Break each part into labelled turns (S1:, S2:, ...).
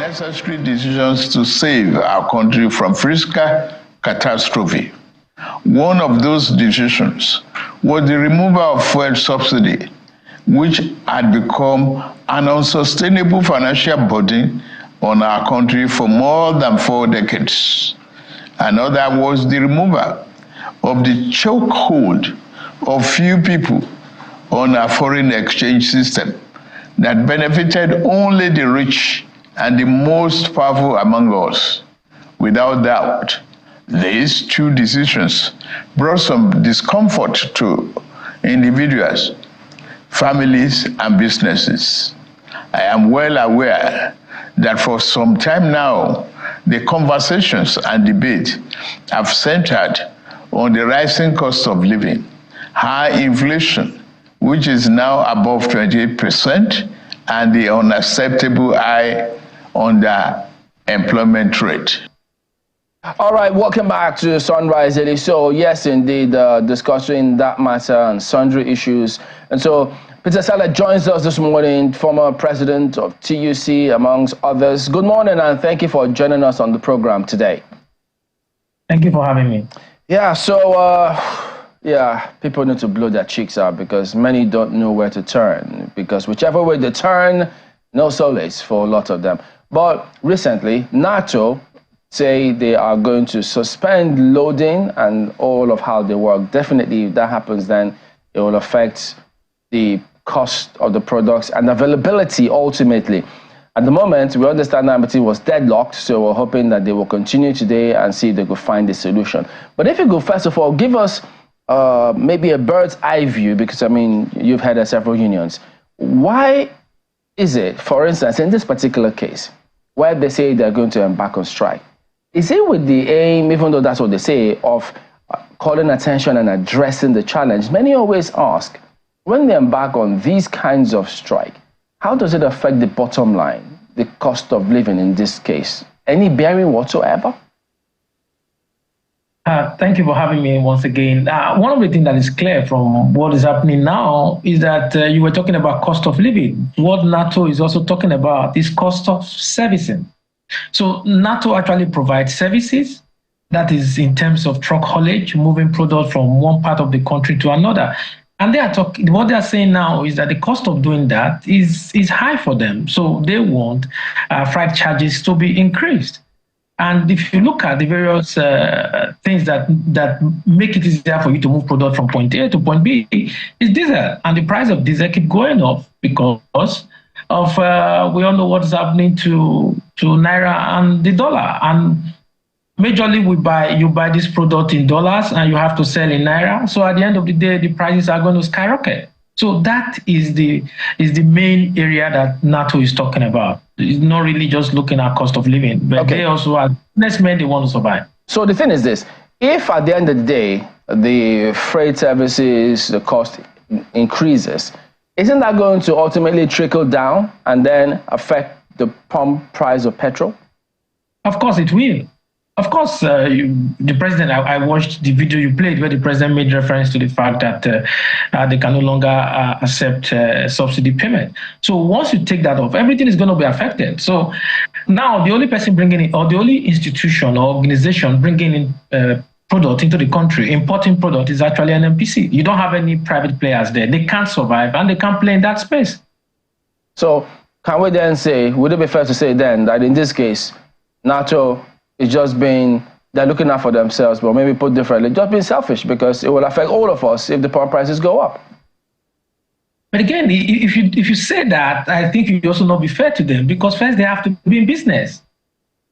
S1: necessary decisions to save our country from fiscal catastrophe. One of those decisions was the removal of fuel subsidy, which had become an unsustainable financial burden on our country for more than 4 decades. Another was the removal of the chokehold of few people on our foreign exchange system that benefited only the rich and the most powerful among us. Without doubt, these two decisions brought some discomfort to individuals, families, and businesses. I am well aware that for some time now, the conversations and debate have centered on the rising cost of living, high inflation, which is now above 28%, and the unacceptable high underemployment rate.
S2: All right, welcome back to Sunrise Daily. So yes, indeed, discussing that matter and sundry issues. And so Peter Salah joins us this morning, former president of TUC, amongst others. Good morning, and thank you for joining us on the program today.
S3: Thank you for having me.
S2: Yeah, so people need to blow their cheeks out because many don't know where to turn, because whichever way they turn, no solace for a lot of them. But recently, NARTO say they are going to suspend loading and all of how they work. Definitely, if that happens, then it will affect the cost of the products and availability ultimately. At the moment, we understand that everything was deadlocked, so we're hoping that they will continue today and see if they could find a solution. But if you could, first of all, give us maybe a bird's eye view, because, I mean, you've had several unions. Why is it, for instance, in this particular case, where they say they're going to embark on strike, is it with the aim, even though that's what they say, of calling attention and addressing the challenge? Many always ask, when they embark on these kinds of strike, how does it affect the bottom line, the cost of living in this case? Any bearing whatsoever?
S3: Thank you for having me once again. One of the things that is clear from what is happening now is that you were talking about cost of living. What NATO is also talking about is cost of servicing. So NATO actually provides services, that is in terms of truck haulage, moving product from one part of the country to another. And they are talking, what they are saying now is that the cost of doing that is high for them. So they want freight charges to be increased. And if you look at the various things that make it easier for you to move product from point A to point B, is diesel. And the price of diesel keep going up because of, we all know what's happening to Naira and the dollar. And majorly you buy this product in dollars and you have to sell in Naira. So at the end of the day, the prices are going to skyrocket. So that is the main area that NATO is talking about. It's not really just looking at cost of living, but they also are businessmen, they want to survive.
S2: So the thing is this, if at the end of the day, the freight services, the cost increases, isn't that going to ultimately trickle down and then affect the pump price of petrol?
S3: Of course it will. Of course, the president, I watched the video you played where the president made reference to the fact that they can no longer accept subsidy payment. So once you take that off, everything is going to be affected. So now the only person bringing in, or the only institution or organization bringing in product into the country, importing product, is actually an NPC. You don't have any private players there. They can't survive and they can't play in that space.
S2: So can we then say, would it be fair to say then that in this case, NATO is just being, they're looking out for themselves, but maybe put differently, just being selfish, because it will affect all of us if the pump prices go up?
S3: But again, if you say that, I think you also not be fair to them, because first they have to be in business.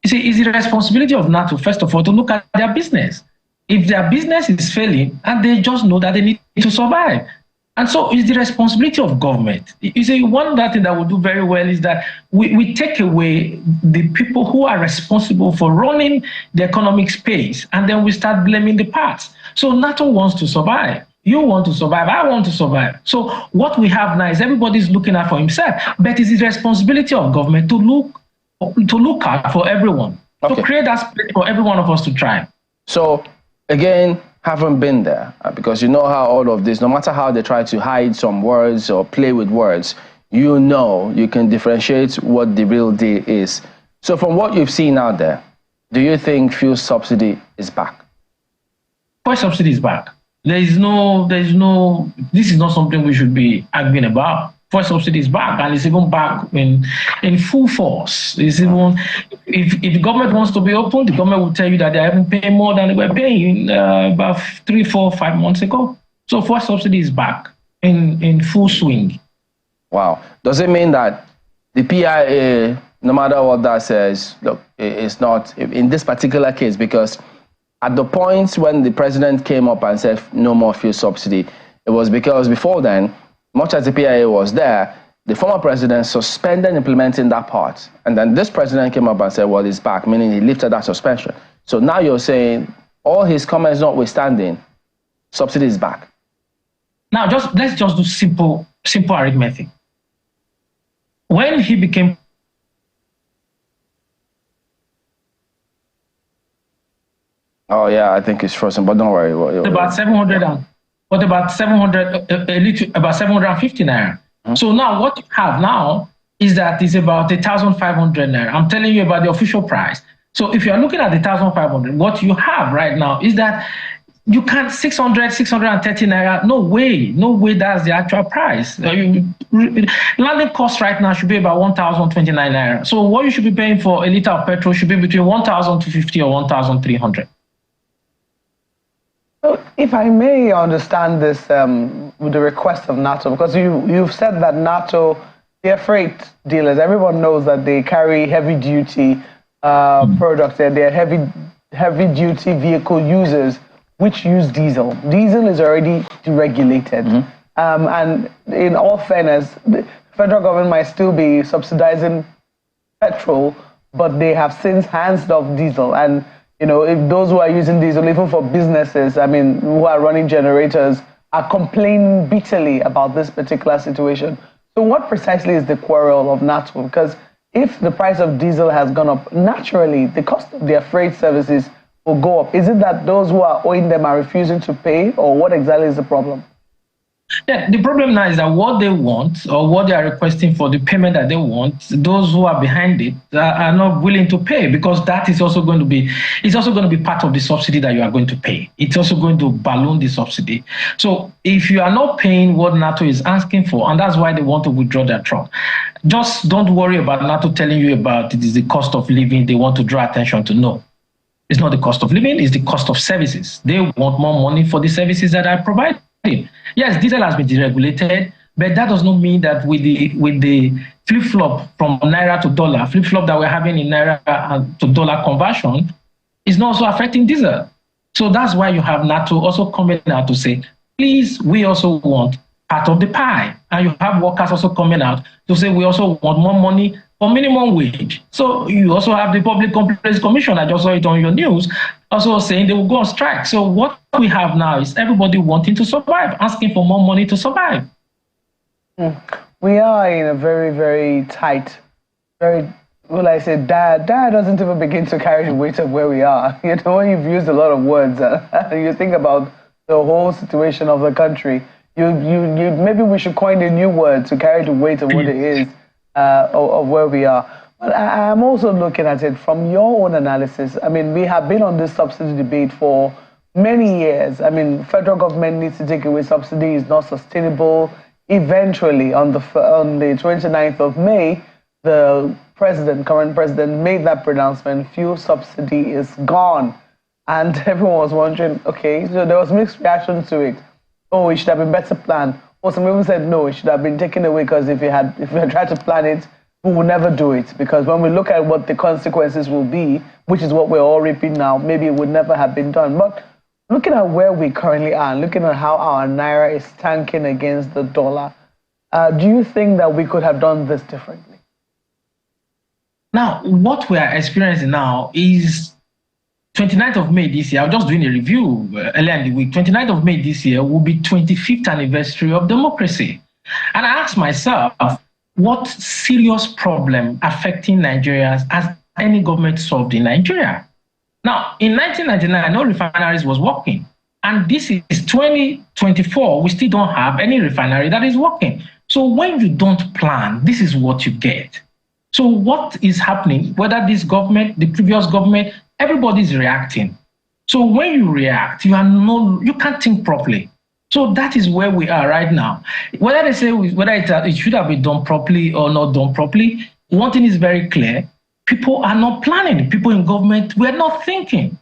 S3: You see, it's the responsibility of NATO, first of all, to look at their business. If their business is failing, and they just know that they need to survive. And so it's the responsibility of government. You see, one other thing that we do very well is that we take away the people who are responsible for running the economic space, and then we start blaming the parts. So NATO wants to survive. You want to survive. I want to survive. So what we have now is everybody's looking out for himself, but it's the responsibility of government to look out for everyone, to create that space for every one of us to thrive.
S2: So again, haven't been there, because you know how all of this, no matter how they try to hide some words or play with words, you know you can differentiate what the real deal is. So from what you've seen out there, do you think fuel subsidy is back?
S3: Fuel subsidy is back. This is not something we should be arguing about. Fuel subsidy is back, and it's even back in full force. It's even, if the government wants to be open, the government will tell you that they haven't paid more than they were paying about 3, 4, 5 months ago. So fuel subsidy is back in full swing.
S2: Wow. Does it mean that the PIA, no matter what that says, look, it's not in this particular case, because at the point when the president came up and said no more fuel subsidy, it was because before then, much as the PIA was there, the former president suspended implementing that part. And then this president came up and said, well, it's back, meaning he lifted that suspension. So now you're saying, all his comments notwithstanding, subsidy is back.
S3: Now, let's just do simple arithmetic. When he became
S2: Oh yeah, I think it's frozen, but don't worry.
S3: About 750 naira. Mm-hmm. So now what you have now is that it's about 1,500 naira. I'm telling you about the official price. So if you're looking at the 1,500, what you have right now is that you can't 630 naira. No way that's the actual price. Landing cost right now should be about 1,029 naira. So what you should be paying for a liter of petrol should be between 1,250 or 1,300.
S4: If I may understand this with the request of NARTO, because you've said that NARTO, they're freight dealers. Everyone knows that they carry heavy-duty products. They're heavy-duty vehicle users which use diesel. Diesel is already deregulated. Mm-hmm. And in all fairness, the federal government might still be subsidizing petrol, but they have since hands off diesel. And if those who are using diesel, even for businesses, who are running generators, are complaining bitterly about this particular situation. So what precisely is the quarrel of NARTO? Because if the price of diesel has gone up, naturally, the cost of their freight services will go up. Is it that those who are owing them are refusing to pay, or what exactly is the problem?
S3: Yeah, the problem now is that what they want, or what they are requesting for the payment that they want, those who are behind it are not willing to pay, because that is also going to be, part of the subsidy that you are going to pay. It's also going to balloon the subsidy. So if you are not paying what NARTO is asking for, and that's why they want to withdraw their truck, just don't worry about NARTO telling you about it is the cost of living they want to draw attention to. No, it's not the cost of living, it's the cost of services. They want more money for the services that I provide. Yes, diesel has been deregulated, but that does not mean that with the flip-flop from naira to dollar, flip-flop that we're having in naira to dollar conversion, is not also affecting diesel. So that's why you have NARTO also coming out to say, please, we also want part of the pie. And you have workers also coming out to say, we also want more money for minimum wage. So you also have the Public Complaints Commission, I just saw it on your news, also saying they will go on strike. So what we have now is everybody wanting to survive, asking for more money to survive.
S4: We are in a very, very tight, dire doesn't even begin to carry the weight of where we are. You've used a lot of words. You think about the whole situation of the country. Maybe we should coin a new word to carry the weight of what it is. Of where we are. But I'm also looking at it from your own analysis. We have been on this subsidy debate for many years. Federal government needs to take away subsidy. It's not sustainable. Eventually, on the 29th of May, the current president, made that pronouncement, fuel subsidy is gone. And everyone was wondering, okay, so there was mixed reaction to it. Oh, it should have been better planned. Or some people said, no, it should have been taken away because if we had tried to plan it, we would never do it. Because when we look at what the consequences will be, which is what we're all reaping now, maybe it would never have been done. But looking at where we currently are, looking at how our naira is tanking against the dollar, do you think that we could have done this differently?
S3: Now, what we are experiencing now is 29th of May this year. I was just doing a review earlier in the week. 29th of May this year will be 25th anniversary of democracy. And I asked myself, what serious problem affecting Nigerians has any government solved in Nigeria? Now, in 1999, no refineries was working. And this is 2024, we still don't have any refinery that is working. So when you don't plan, this is what you get. So what is happening, whether this government, the previous government, everybody's reacting. So when you react, you can't think properly. So that is where we are right now. Whether they say whether it should have been done properly or not done properly, one thing is very clear: people are not planning. People in government were not thinking.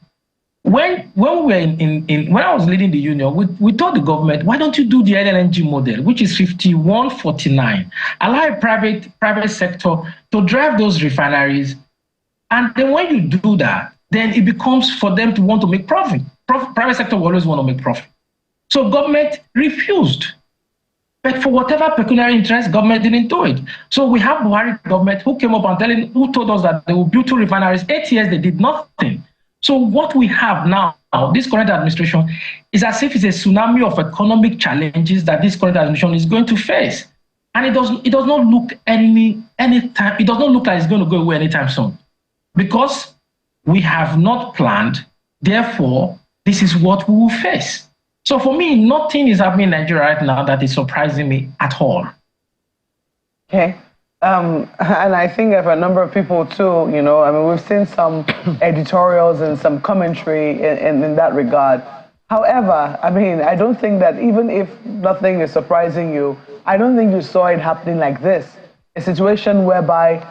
S3: When we were when I was leading the union, we told the government, why don't you do the LNG model, which is 51-49, allow private sector to drive those refineries, and then when you do that, then it becomes for them to want to make profit. Private sector will always want to make profit. So government refused. But for whatever pecuniary interest, government didn't do it. So we have Buhari government who came up and who told us that they will build 2 refineries. 8 years, they did nothing. So what we have now, this current administration, is as if it's a tsunami of economic challenges that this current administration is going to face. And it does not look anytime, it does not look like it's going to go away anytime soon. Because we have not planned, therefore, this is what we will face. So for me, nothing is happening in Nigeria right now that is surprising me at all.
S4: Okay. And I think for a number of people too, we've seen some editorials and some commentary in that regard. However, I don't think that even if nothing is surprising you, I don't think you saw it happening like this. A situation whereby,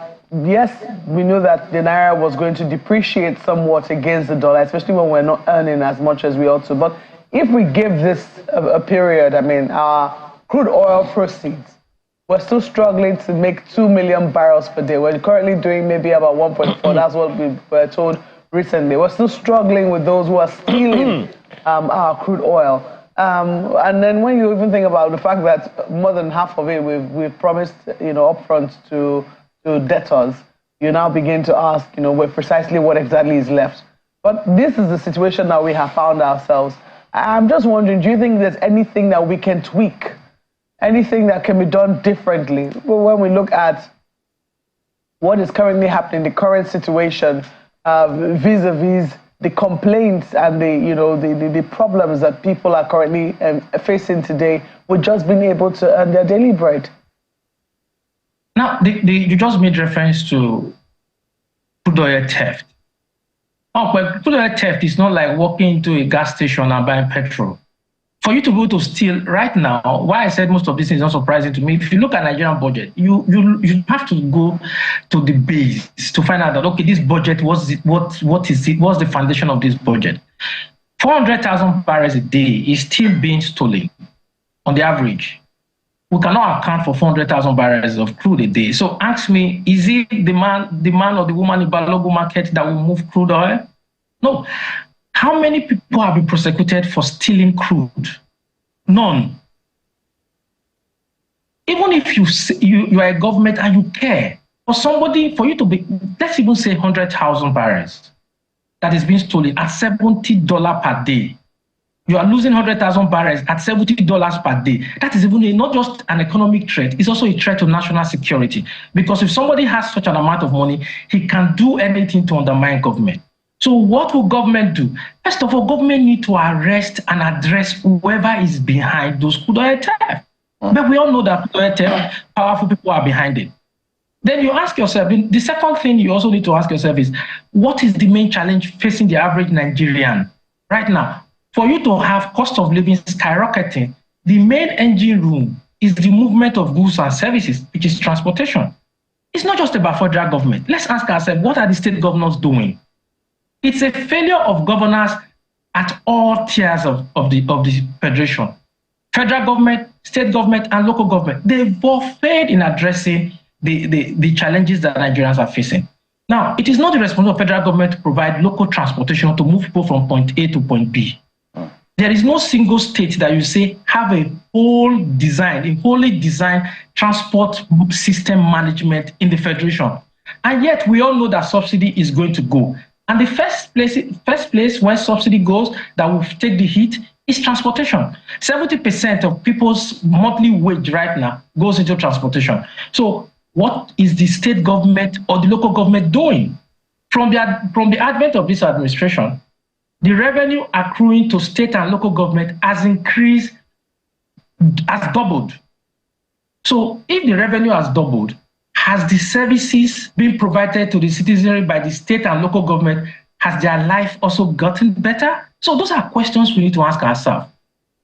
S4: yes, we knew that the Naira was going to depreciate somewhat against the dollar, especially when we're not earning as much as we ought to. But if we give this a period, our crude oil proceeds, we're still struggling to make 2 million barrels per day. We're currently doing maybe about 1.4. That's what we were told recently. We're still struggling with those who are stealing our crude oil. And then when you even think about the fact that more than half of it we've promised, upfront to debtors, you now begin to ask, precisely what exactly is left. But this is the situation that we have found ourselves. I'm just wondering, do you think there's anything that we can tweak? Anything that can be done differently when we look at what is currently happening, the current situation, vis-a-vis the complaints and the problems that people are currently facing today with just being able to earn their daily bread?
S3: Now, you just made reference to crude oil theft. Oh, but crude oil theft is not like walking into a gas station and buying petrol. For you to go to steal right now, why I said most of this is not surprising to me. If you look at Nigerian budget, you have to go to the base to find out that, okay, this budget, what's the foundation of this budget? 400,000 barrels a day is still being stolen on the average. We cannot account for 400,000 barrels of crude a day. So ask me, is it the man or the woman in Balogo market that will move crude oil? No. How many people have been prosecuted for stealing crude? None. Even if you are a government and you care, for you to be, let's even say 100,000 barrels that is being stolen at $70 per day. You are losing 100,000 barrels at $70 per day. That is even not just an economic threat, it's also a threat to national security. Because if somebody has such an amount of money, he can do anything to undermine government. So what will government do? First of all, government need to arrest and address whoever is behind those crude oil theft. But we all know that crude oil theft, powerful people are behind it. Then you ask yourself, the second thing you also need to ask yourself is, what is the main challenge facing the average Nigerian right now? For you to have cost of living skyrocketing, the main engine room is the movement of goods and services, which is transportation. It's not just about federal government. Let's ask ourselves, what are the state governors doing? It's a failure of governors at all tiers of the federation. Federal government, state government, and local government, they've both failed in addressing the challenges that Nigerians are facing. Now, it is not the responsibility of federal government to provide local transportation to move people from point A to point B. There is no single state that you say have a wholly designed transport system management in the federation. And yet we all know that subsidy is going to go. And the first place where subsidy goes that will take the hit is transportation. 70% of people's monthly wage right now goes into transportation. So what is the state government or the local government doing? From the advent of this administration, the revenue accruing to state and local government has doubled. So if the revenue has doubled, Has the services being provided to the citizenry by the state and local government, has their life also gotten better? So those are questions we need to ask ourselves.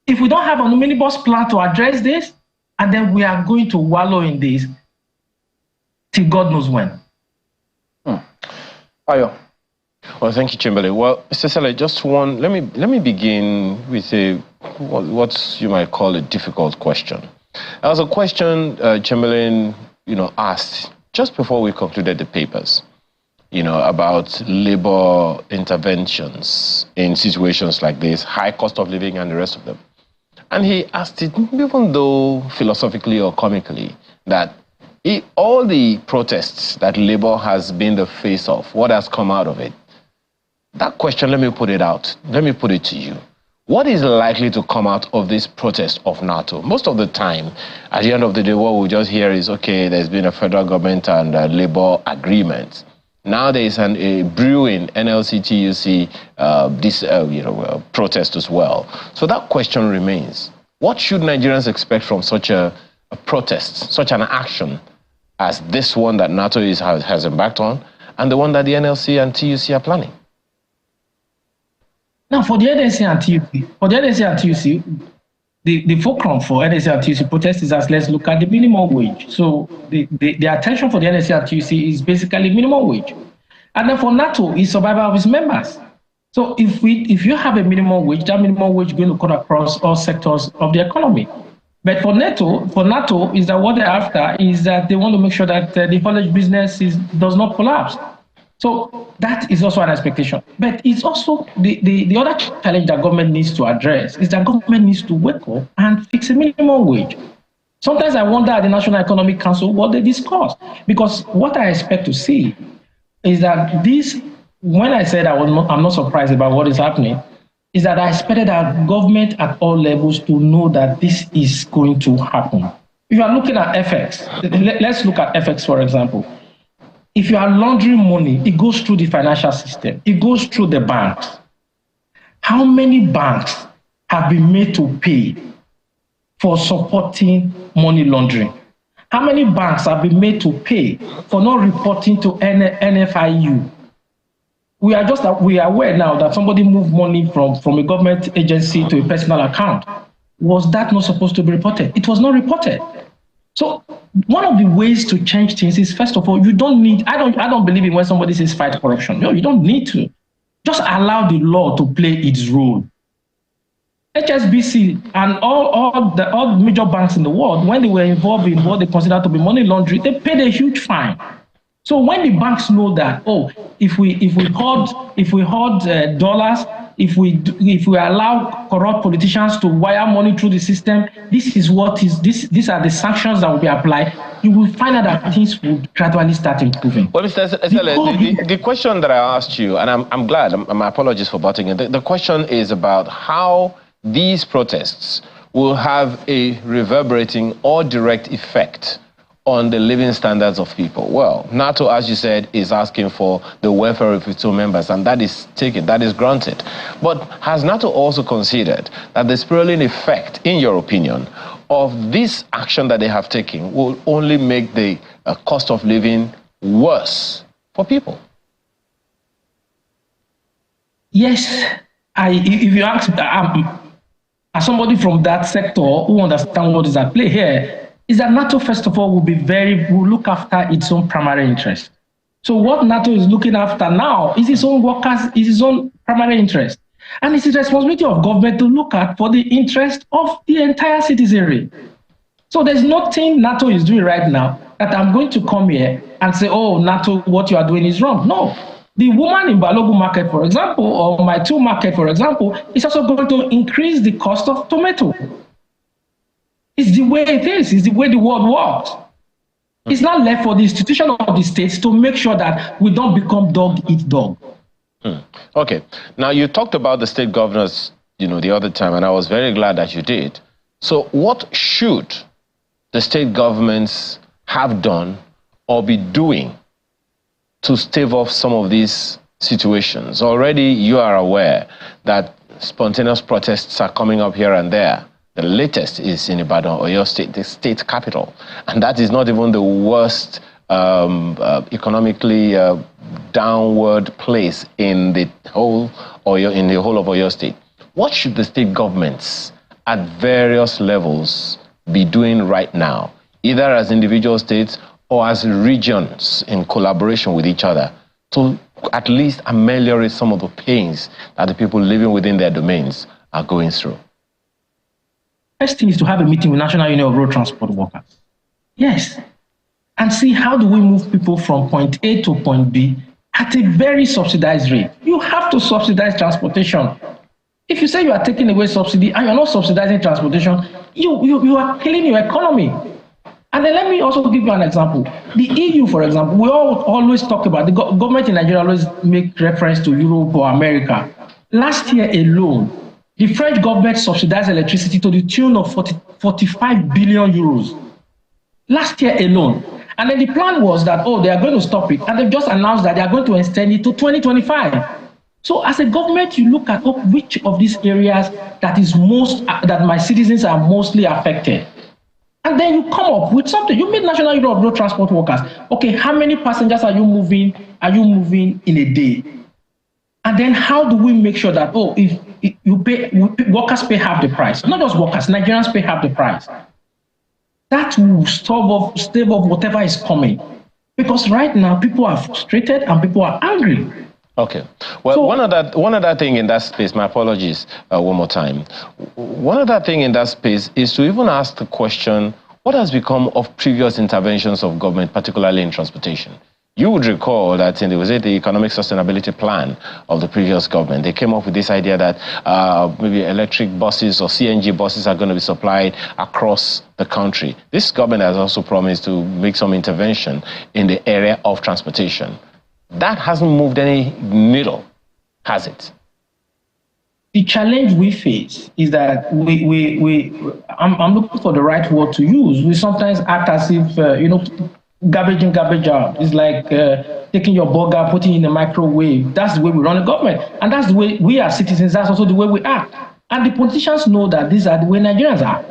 S3: If we don't have an omnibus plan to address this, and then we are going to wallow in this till God knows when.
S2: Ayo.
S5: Well, thank you, Chamberlain. Well, Cecily, just one. Let me begin with what you might call a difficult question. There was a question Chamberlain, asked just before we concluded the papers, about labor interventions in situations like this, high cost of living and the rest of them. And he asked it, even though philosophically or comically, that all the protests that labor has been the face of, what has come out of it? That question, let me put it out. Let me put it to you. What is likely to come out of this protest of NARTO? Most of the time, at the end of the day, what we just hear is, okay, there's been a federal government and a labor agreement. Now there is a brewing NLC, TUC, protest as well. So that question remains. What should Nigerians expect from such a protest, such an action as this one that NATO has embarked on, and the one that the NLC and TUC are planning?
S3: Now, for the NLC and TUC, the fulcrum for NLC and TUC protest is let's look at the minimum wage. So the attention for the NLC and TUC is basically minimum wage. And then for NATO, it's survival of its members. So if you have a minimum wage, that minimum wage is going to cut across all sectors of the economy. But for NATO is that what they're after is that they want to make sure that the haulage business does not collapse. So that is also an expectation. But it's also the other challenge that government needs to address is that government needs to wake up and fix a minimum wage. Sometimes I wonder at the National Economic Council what they discuss, because what I expect to see is that when I said I'm not surprised about what is happening, is that I expected our government at all levels to know that this is going to happen. If you are looking at FX, let's look at FX, for example. If you are laundering money, it goes through the financial system. It goes through the banks. How many banks have been made to pay for supporting money laundering? How many banks have been made to pay for not reporting to NFIU? We are aware now that somebody moved money from a government agency to a personal account. Was that not supposed to be reported? It was not reported. So one of the ways to change things is, first of all, you don't need, I don't believe in when somebody says fight corruption. No, you don't need to. Just allow the law to play its role. HSBC and all major banks in the world, when they were involved in what they consider to be money laundering, they paid a huge fine. So when the banks know that, if we hold dollars, if we allow corrupt politicians to wire money through the system, these are the sanctions that will be applied. You will find out that things will gradually start improving.
S5: Well, Mr. Esele, the question that I asked you, and I'm glad, my apologies for butting in. The question is about how these protests will have a reverberating or direct effect on the living standards of people. Well, NATO, as you said, is asking for the welfare of its own members, and that is taken, that is granted. But has NATO also considered that the spiraling effect, in your opinion, of this action that they have taken will only make the cost of living worse for people?
S3: Yes. If you ask, as somebody from that sector who understands what is at play here, is that NATO, first of all, will look after its own primary interest. So what NATO is looking after now is its own workers, is its own primary interest. And it's the responsibility of government to look at for the interest of the entire citizenry. So there's nothing NATO is doing right now that I'm going to come here and say, NATO, what you are doing is wrong. No. The woman in Balogun market, for example, or my two market, for example, is also going to increase the cost of tomato. It's the way it is. It's the way the world works. It's not left for the institution of the states to make sure that we don't become dog eat dog.
S5: Okay. Now, you talked about the state governors, the other time, and I was very glad that you did. So what should the state governments have done or be doing to stave off some of these situations? Already, you are aware that spontaneous protests are coming up here and there. The latest is in Ibadan, Oyo State, the state capital. And that is not even the worst economically downward place in the whole of Oyo State. What should the state governments at various levels be doing right now, either as individual states or as regions in collaboration with each other, to at least ameliorate some of the pains that the people living within their domains are going through?
S3: First thing is to have a meeting with National Union of Road Transport Workers. Yes. And see how do we move people from point A to point B at a very subsidized rate. You have to subsidize transportation. If you say you are taking away subsidy and you're not subsidizing transportation, you are killing your economy. And then let me also give you an example. The EU, for example, we always talk about, the government in Nigeria always make reference to Europe or America. Last year alone, the French government subsidized electricity to the tune of 45 billion euros. Last year alone. And then the plan was that, they are going to stop it. And they've just announced that they are going to extend it to 2025. So as a government, you look at which of these areas that my citizens are mostly affected. And then you come up with something. You meet National Union of Road Transport Workers. Okay, how many passengers are you moving in a day? And then how do we make sure that, if you pay, workers pay half the price? Not just workers, Nigerians pay half the price. That will stave off whatever is coming. Because right now, people are frustrated and people are angry.
S5: Okay. Well, so, one other thing in that space, my apologies one more time. One other thing in that space is to even ask the question, what has become of previous interventions of government, particularly in transportation? You would recall that in the Economic Sustainability Plan of the previous government, they came up with this idea that maybe electric buses or CNG buses are going to be supplied across the country. This government has also promised to make some intervention in the area of transportation. That hasn't moved any needle, has it?
S3: The challenge we face is that I'm looking for the right word to use. We sometimes act as if, garbage in, garbage out. It's like taking your burger, putting it in the microwave. That's the way we run the government. And that's the way we as citizens, that's also the way we act. And the politicians know that these are the way Nigerians are.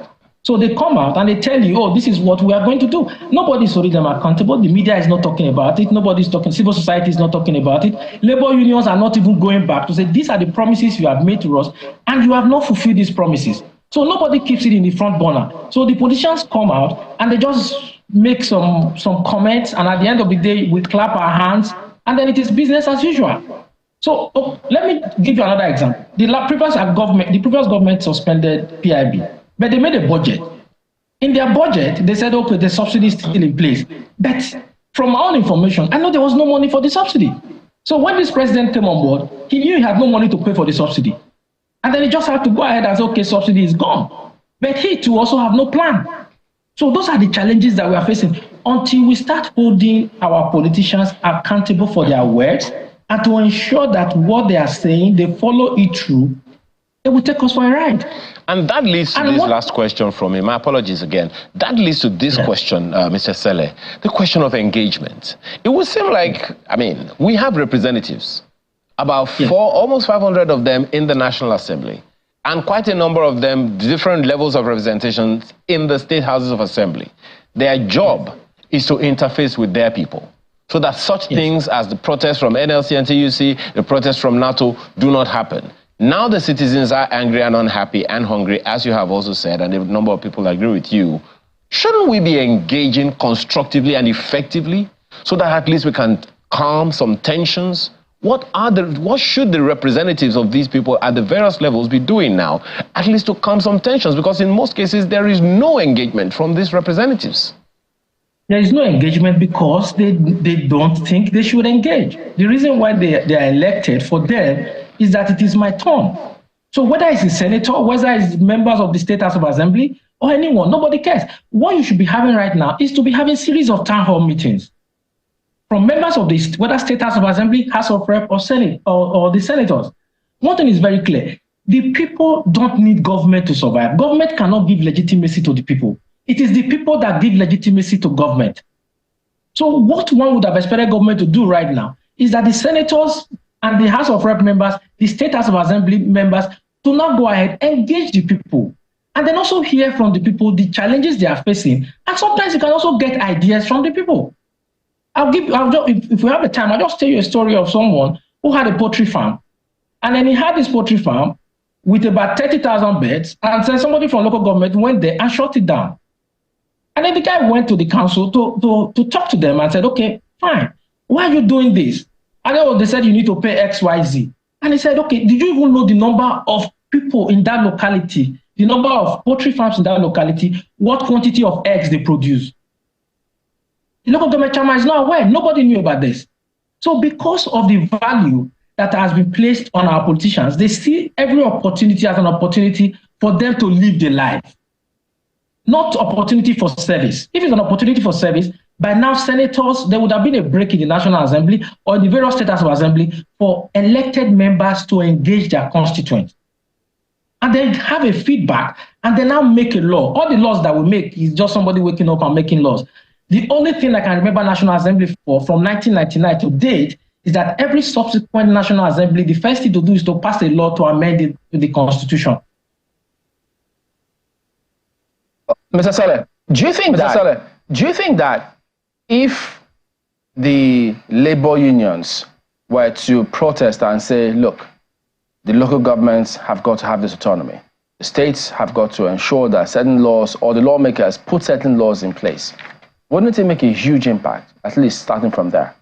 S3: So they come out and they tell you, this is what we are going to do. Nobody's holding them accountable. The media is not talking about it. Nobody's talking. Civil society is not talking about it. Labor unions are not even going back to say, these are the promises you have made to us, and you have not fulfilled these promises. So nobody keeps it in the front burner. So the politicians come out and they just make some comments, and at the end of the day, we clap our hands, and then it is business as usual. So let me give you another example. The previous government suspended PIB. But they made a budget. In their budget, they said, okay, the subsidy is still in place. But from our own information, I know there was no money for the subsidy. So when this president came on board, he knew he had no money to pay for the subsidy. And then he just had to go ahead and say, okay, subsidy is gone. But he too also have no plan. So those are the challenges that we are facing. Until we start holding our politicians accountable for their words and to ensure that what they are saying, they follow it through, it will take us for a ride.
S5: And that leads to this last question from me. My apologies again. That leads to this question, Mr. Sele, the question of engagement. It would seem like, we have representatives, about almost 500 of them in the National Assembly, and quite a number of them, different levels of representation in the state houses of assembly. Their job is to interface with their people, so that such things as the protests from NLC and TUC, the protests from NARTO, do not happen. Now the citizens are angry and unhappy and hungry, as you have also said, and a number of people agree with you. Shouldn't we be engaging constructively and effectively so that at least we can calm some tensions? What should the representatives of these people at the various levels be doing now, at least to calm some tensions? Because in most cases, there is no engagement from these representatives.
S3: There is no engagement because they don't think they should engage. The reason why they are elected for them is that it is my turn. So whether it's a senator, whether it's members of the State House of Assembly, or anyone, nobody cares. What you should be having right now is to be having a series of town hall meetings from members of the, whether State House of Assembly, House of Rep, or Senate, or the senators. One thing is very clear. The people don't need government to survive. Government cannot give legitimacy to the people. It is the people that give legitimacy to government. So what one would have expected government to do right now is that the senators and the House of Rep members, the State House of Assembly members, to now go ahead, engage the people, and then also hear from the people the challenges they are facing. And sometimes you can also get ideas from the people. if we have the time, I'll just tell you a story of someone who had a poultry farm. And then he had this poultry farm with about 30,000 birds, and then somebody from local government went there and shut it down. And then the guy went to the council to talk to them and said, okay, fine, why are you doing this? And they said you need to pay X, Y, Z. And he said, okay, did you even know the number of people in that locality, the number of poultry farms in that locality, what quantity of eggs they produce? The local government chairman is not aware. Nobody knew about this. So because of the value that has been placed on our politicians, they see every opportunity as an opportunity for them to live their life, not opportunity for service. If it's an opportunity for service, by now senators, there would have been a break in the National Assembly or in the various status of assembly for elected members to engage their constituents. And then have a feedback and then now make a law. All the laws that we make is just somebody waking up and making laws. The only thing I can remember National Assembly for from 1999 to date is that every subsequent National Assembly, the first thing to do is to pass a law to amend the Constitution.
S2: Mr. Saleh, do you think that if the labor unions were to protest and say, look, the local governments have got to have this autonomy, the states have got to ensure that certain laws or the lawmakers put certain laws in place, wouldn't it make a huge impact, at least starting from there?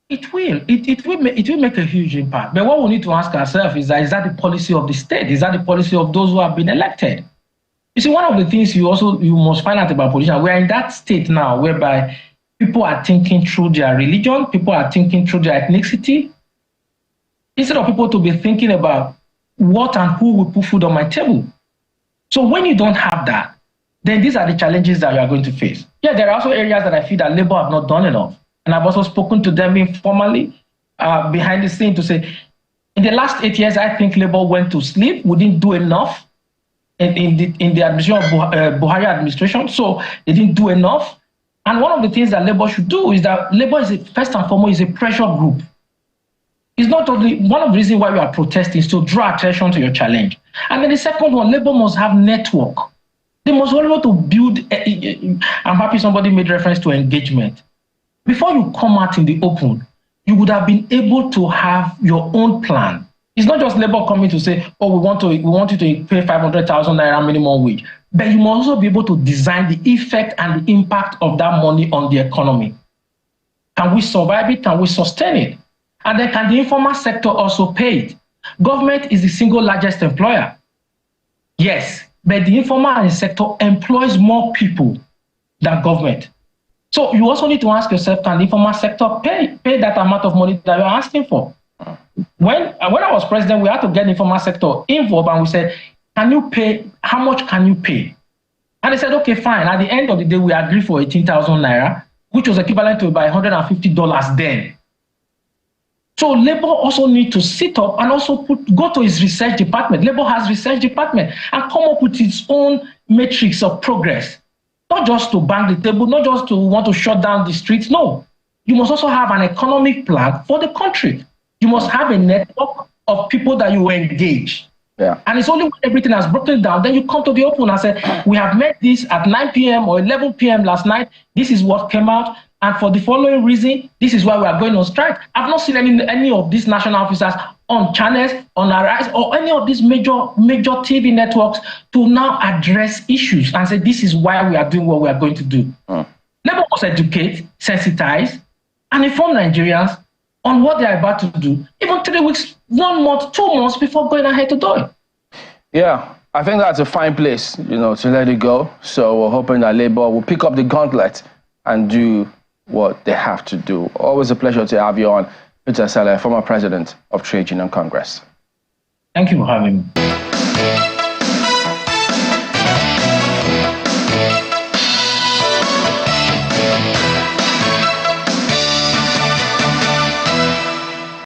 S3: It will. It will make a huge impact. But what we need to ask ourselves is that the policy of the state? Is that the policy of those who have been elected? You see, one of the things you must find out about politicians, we are in that state now whereby people are thinking through their religion, people are thinking through their ethnicity, instead of people to be thinking about what and who will put food on my table. So when you don't have that, then these are the challenges that you are going to face. Yeah, there are also areas that I feel that Labour have not done enough. And I've also spoken to them informally behind the scene to say, in the last 8 years, I think Labour went to sleep. We didn't do enough in the administration of Buhari administration. So they didn't do enough. And one of the things that Labour should do is that Labour is first and foremost is a pressure group. It's not only one of the reasons why we are protesting is to draw attention to your challenge. And then the second one, Labour must have network. They must be able to build. I'm happy somebody made reference to engagement. Before you come out in the open, you would have been able to have your own plan. It's not just Labour coming to say, oh, we want you to pay 500,000 naira minimum wage. But you must also be able to design the effect and the impact of that money on the economy. Can we survive it? Can we sustain it? And then can the informal sector also pay it? Government is the single largest employer. Yes, but the informal sector employs more people than government. So you also need to ask yourself, can the informal sector pay that amount of money that you're asking for? When I was president, we had to get the informal sector involved and we said, can you pay? How much can you pay? And they said, okay, fine. At the end of the day, we agreed for 18,000 naira, which was equivalent to about $150 then. So Labour also need to sit up and also go to its research department. Labour has research department and come up with its own matrix of progress. Not just to bang the table, not just to want to shut down the streets. No, you must also have an economic plan for the country. You must have a network of people that you engage.
S2: Yeah.
S3: And it's only when everything has broken down, then you come to the open and say, we have met this at 9 p.m. or 11 p.m. last night. This is what came out. And for the following reason, this is why we are going on strike. I've not seen any of these national officers on channels, on Arise, or any of these major TV networks to now address issues and say, this is why we are doing what we are going to do. Labour must educate, sensitize, and inform Nigerians on what they are about to do, even 3 weeks, 1 month, 2 months before going ahead to do it.
S2: Yeah, I think that's a fine place, to let it go. So we're hoping that Labour will pick up the gauntlet and do what they have to do. Always a pleasure to have you on, Peter Saleh, former president of Trade Union Congress.
S3: Thank you for having me.